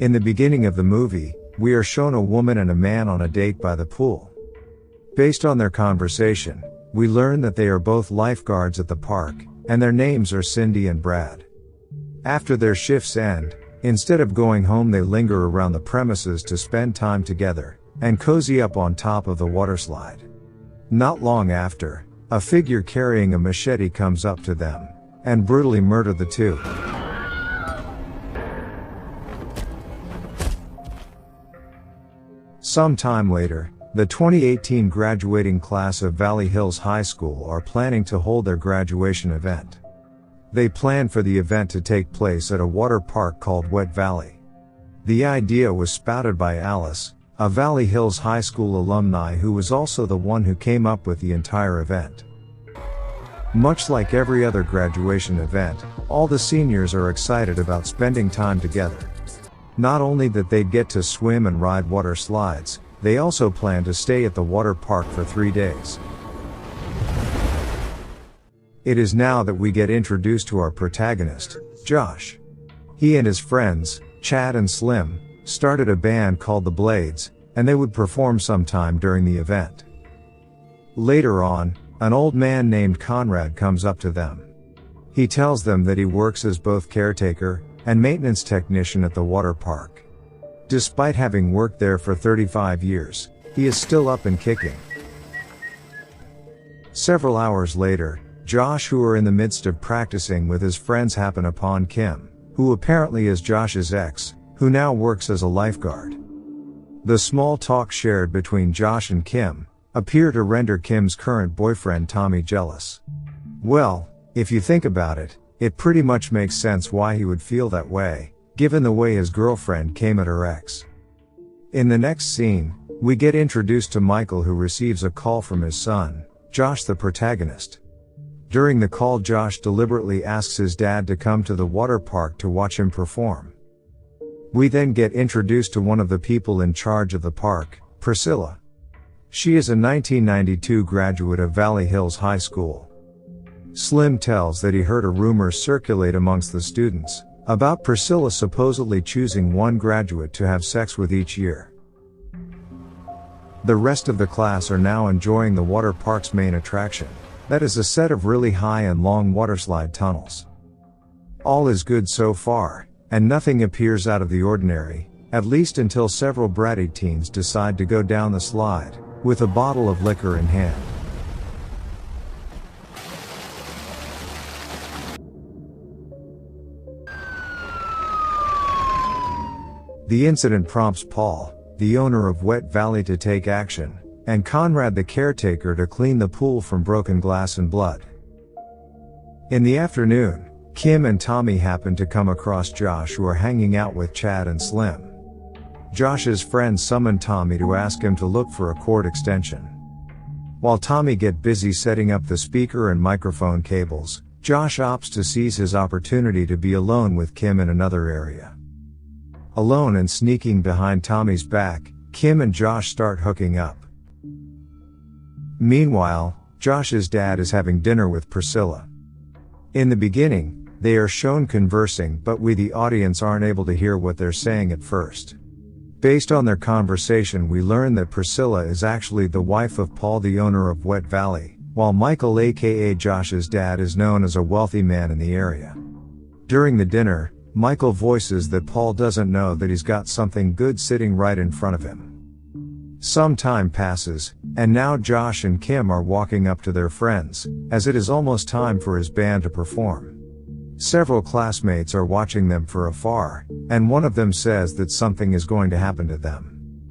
In the beginning of the movie, we are shown a woman and a man on a date by the pool. Based on their conversation, we learn that they are both lifeguards at the park, and their names are Cindy and Brad. After their shifts end, instead of going home they linger around the premises to spend time together, and cozy up on top of the waterslide. Not long after, a figure carrying a machete comes up to them, and brutally murder the two. Some time later, the 2018 graduating class of Valley Hills High School are planning to hold their graduation event. They plan for the event to take place at a water park called Wet Valley. The idea was spouted by Alice, a Valley Hills High School alumni who was also the one who came up with the entire event. Much like every other graduation event, all the seniors are excited about spending time together. Not only that they'd get to swim and ride water slides, they also plan to stay at the water park for 3 days. It is now that we get introduced to our protagonist, Josh. He and his friends, Chad and Slim, started a band called the Blades, and they would perform sometime during the event. Later on, an old man named Conrad comes up to them. He tells them that he works as both caretaker and maintenance technician at the water park. Despite having worked there for 35 years, he is still up and kicking. Several hours later, Josh, who are in the midst of practicing with his friends, happen upon Kim, who apparently is Josh's ex, who now works as a lifeguard. The small talk shared between Josh and Kim appear to render Kim's current boyfriend Tommy jealous. Well, if you think about it, it pretty much makes sense why he would feel that way, given the way his girlfriend came at her ex. In the next scene, we get introduced to Michael, who receives a call from his son, Josh the protagonist. During the call, Josh deliberately asks his dad to come to the water park to watch him perform. We then get introduced to one of the people in charge of the park, Priscilla. She is a 1992 graduate of Valley Hills High School. Slim tells that he heard a rumor circulate amongst the students about Priscilla supposedly choosing one graduate to have sex with each year. The rest of the class are now enjoying the water park's main attraction. That is a set of really high and long waterslide tunnels. All is good so far, and nothing appears out of the ordinary, at least until several bratty teens decide to go down the slide, with a bottle of liquor in hand. The incident prompts Paul, the owner of Wet Valley, to take action, and Conrad, the caretaker, to clean the pool from broken glass and blood. In the afternoon, Kim and Tommy happen to come across Josh, who are hanging out with Chad and Slim. Josh's friends summon Tommy to ask him to look for a cord extension. While Tommy get busy setting up the speaker and microphone cables, Josh opts to seize his opportunity to be alone with Kim in another area. Alone and sneaking behind Tommy's back, Kim and Josh start hooking up. Meanwhile, Josh's dad is having dinner with Priscilla. In the beginning, they are shown conversing, but we, the audience, aren't able to hear what they're saying at first. Based on their conversation, we learn that Priscilla is actually the wife of Paul, the owner of Wet Valley, while Michael, aka Josh's dad, is known as a wealthy man in the area. During the dinner, Michael voices that Paul doesn't know that he's got something good sitting right in front of him. Some time passes, and now Josh and Kim are walking up to their friends, as it is almost time for his band to perform. Several classmates are watching them from afar, and one of them says that something is going to happen to them.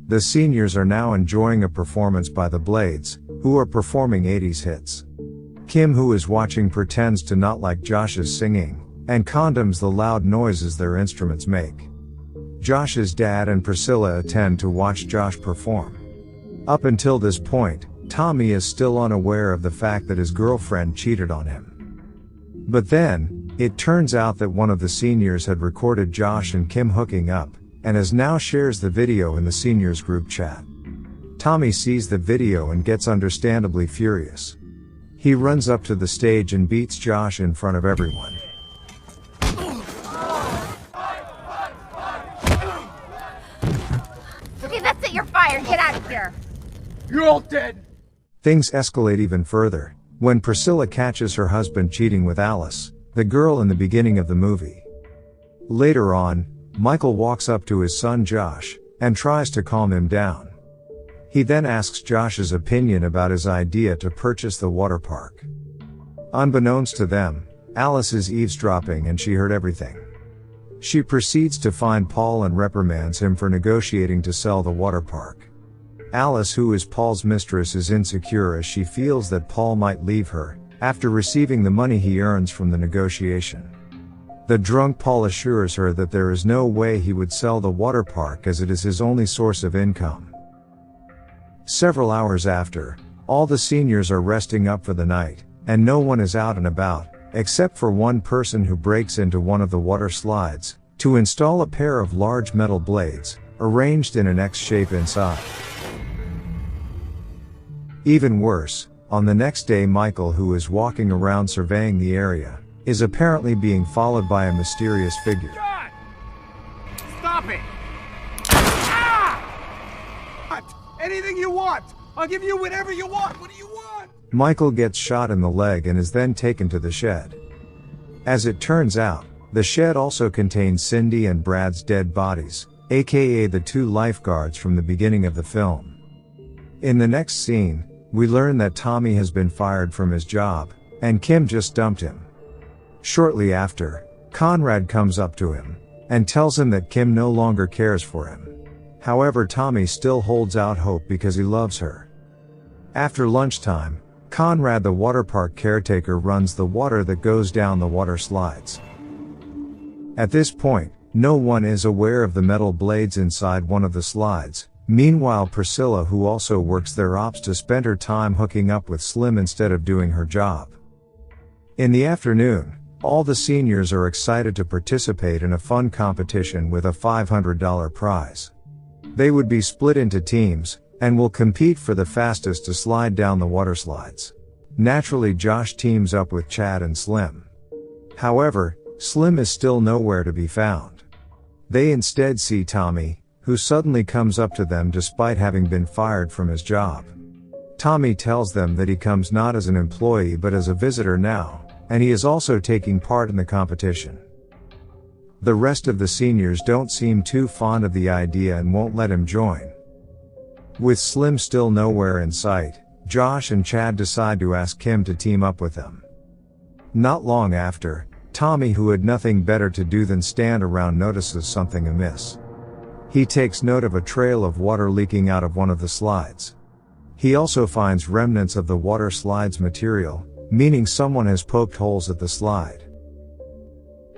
The seniors are now enjoying a performance by the Blades, who are performing 80s hits. Kim, who is watching, pretends to not like Josh's singing, and condemns the loud noises their instruments make. Josh's dad and Priscilla attend to watch Josh perform. Up until this point, Tommy is still unaware of the fact that his girlfriend cheated on him. But then, it turns out that one of the seniors had recorded Josh and Kim hooking up, and as now shares the video in the seniors group chat. Tommy sees the video and gets understandably furious. He runs up to the stage and beats Josh in front of everyone. fired. Get out of here. You're all dead. Things escalate even further when Priscilla catches her husband cheating with Alice, the girl in the beginning of the movie. Later on, Michael walks up to his son Josh and tries to calm him down. He then asks Josh's opinion about his idea to purchase the water park. Unbeknownst to them, Alice is eavesdropping and she heard everything. She proceeds to find Paul and reprimands him for negotiating to sell the water park. Alice, who is Paul's mistress, is insecure as she feels that Paul might leave her after receiving the money he earns from the negotiation. The drunk Paul assures her that there is no way he would sell the water park as it is his only source of income. Several hours after, all the seniors are resting up for the night, and no one is out and about, except for one person who breaks into one of the water slides to install a pair of large metal blades, arranged in an X shape inside. Even worse, on the next day Michael, who is walking around surveying the area, is apparently being followed by a mysterious figure. God! Stop it! Ah! Anything you want! I'll give you whatever you want! What do you want? Michael gets shot in the leg and is then taken to the shed. As it turns out, the shed also contains Cindy and Brad's dead bodies, aka the two lifeguards from the beginning of the film. In the next scene, we learn that Tommy has been fired from his job, and Kim just dumped him. Shortly after, Conrad comes up to him and tells him that Kim no longer cares for him. However, Tommy still holds out hope because he loves her. After lunchtime, Conrad, the water park caretaker, runs the water that goes down the water slides. At this point, no one is aware of the metal blades inside one of the slides. Meanwhile, Priscilla, who also works there, opts to spend her time hooking up with Slim instead of doing her job. In the afternoon, all the seniors are excited to participate in a fun competition with a $500 prize. They would be split into teams, and will compete for the fastest to slide down the water slides. Naturally, Josh teams up with Chad and Slim. However, Slim is still nowhere to be found. They instead see Tommy, who suddenly comes up to them despite having been fired from his job. Tommy tells them that he comes not as an employee but as a visitor now, and he is also taking part in the competition. The rest of the seniors don't seem too fond of the idea and won't let him join. With Slim still nowhere in sight, Josh and Chad decide to ask Kim to team up with them. Not long after, Tommy, who had nothing better to do than stand around, notices something amiss. He takes note of a trail of water leaking out of one of the slides. He also finds remnants of the water slide's material, meaning someone has poked holes at the slide.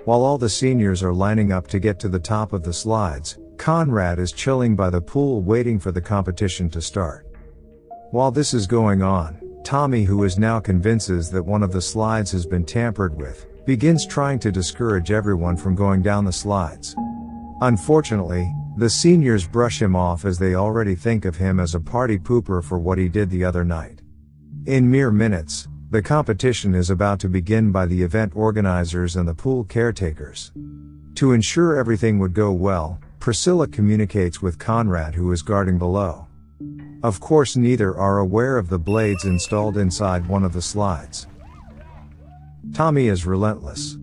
While all the seniors are lining up to get to the top of the slides, Conrad is chilling by the pool waiting for the competition to start. While this is going on, Tommy, who is now convinces that one of the slides has been tampered with, begins trying to discourage everyone from going down the slides. Unfortunately, the seniors brush him off as they already think of him as a party pooper for what he did the other night. In mere minutes, the competition is about to begin by the event organizers and the pool caretakers. To ensure everything would go well, Priscilla communicates with Conrad, who is guarding below. Of course, neither are aware of the blades installed inside one of the slides. Tommy is relentless.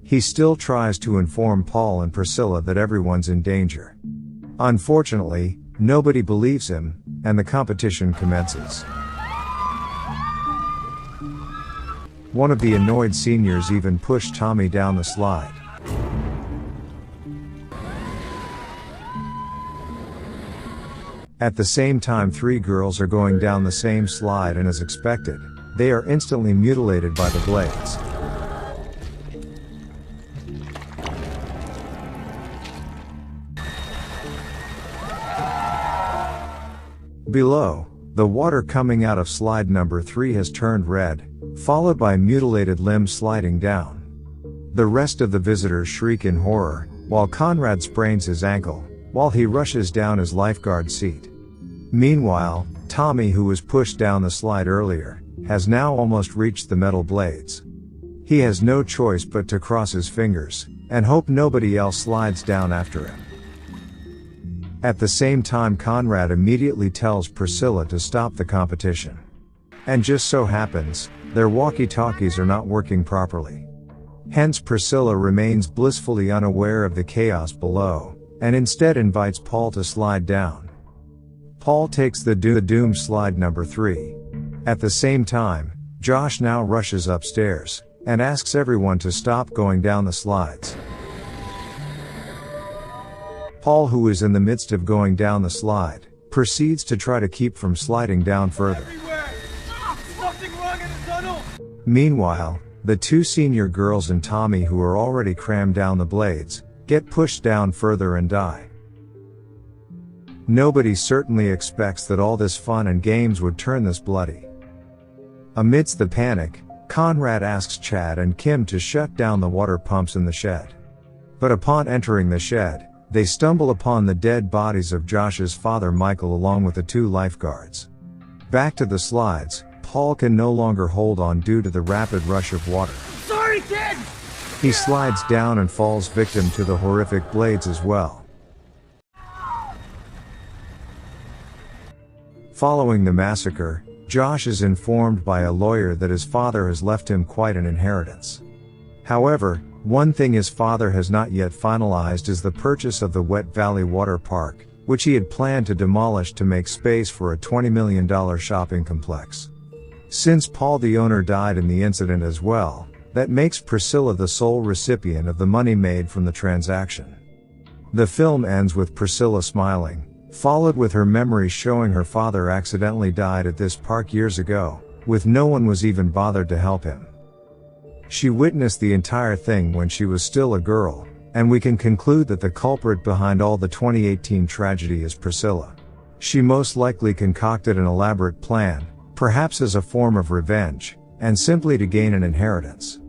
He still tries to inform Paul and Priscilla that everyone's in danger. Unfortunately, nobody believes him, and the competition commences. One of the annoyed seniors even pushed Tommy down the slide. At the same time, 3 girls are going down the same slide, and as expected, they are instantly mutilated by the blades. Below, the water coming out of slide number 3 has turned red, followed by mutilated limbs sliding down. The rest of the visitors shriek in horror, while Conrad sprains his ankle, while he rushes down his lifeguard seat. Meanwhile, Tommy, who was pushed down the slide earlier, has now almost reached the metal blades. He has no choice but to cross his fingers, and hope nobody else slides down after him. At the same time, Conrad immediately tells Priscilla to stop the competition. And just so happens, their walkie-talkies are not working properly. Hence Priscilla remains blissfully unaware of the chaos below, and instead invites Paul to slide down. Paul takes the doom slide number 3. At the same time, Josh now rushes upstairs, and asks everyone to stop going down the slides. Paul, who is in the midst of going down the slide, proceeds to try to keep from sliding down further. Something wrong in the tunnel! Meanwhile, the 2 senior girls and Tommy, who are already crammed down the blades, get pushed down further and die. Nobody certainly expects that all this fun and games would turn this bloody. Amidst the panic, Conrad asks Chad and Kim to shut down the water pumps in the shed. But upon entering the shed, they stumble upon the dead bodies of Josh's father Michael along with the 2 lifeguards. Back to the slides, Paul can no longer hold on due to the rapid rush of water. Sorry, kid! He slides down and falls victim to the horrific blades as well. Following the massacre, Josh is informed by a lawyer that his father has left him quite an inheritance. However, one thing his father has not yet finalized is the purchase of the Wet Valley Water Park, which he had planned to demolish to make space for a $20 million shopping complex. Since Paul, the owner, died in the incident as well, that makes Priscilla the sole recipient of the money made from the transaction. The film ends with Priscilla smiling, followed with her memories showing her father accidentally died at this park years ago, with no one was even bothered to help him. She witnessed the entire thing when she was still a girl, and we can conclude that the culprit behind all the 2018 tragedy is Priscilla. She most likely concocted an elaborate plan, perhaps as a form of revenge, and simply to gain an inheritance.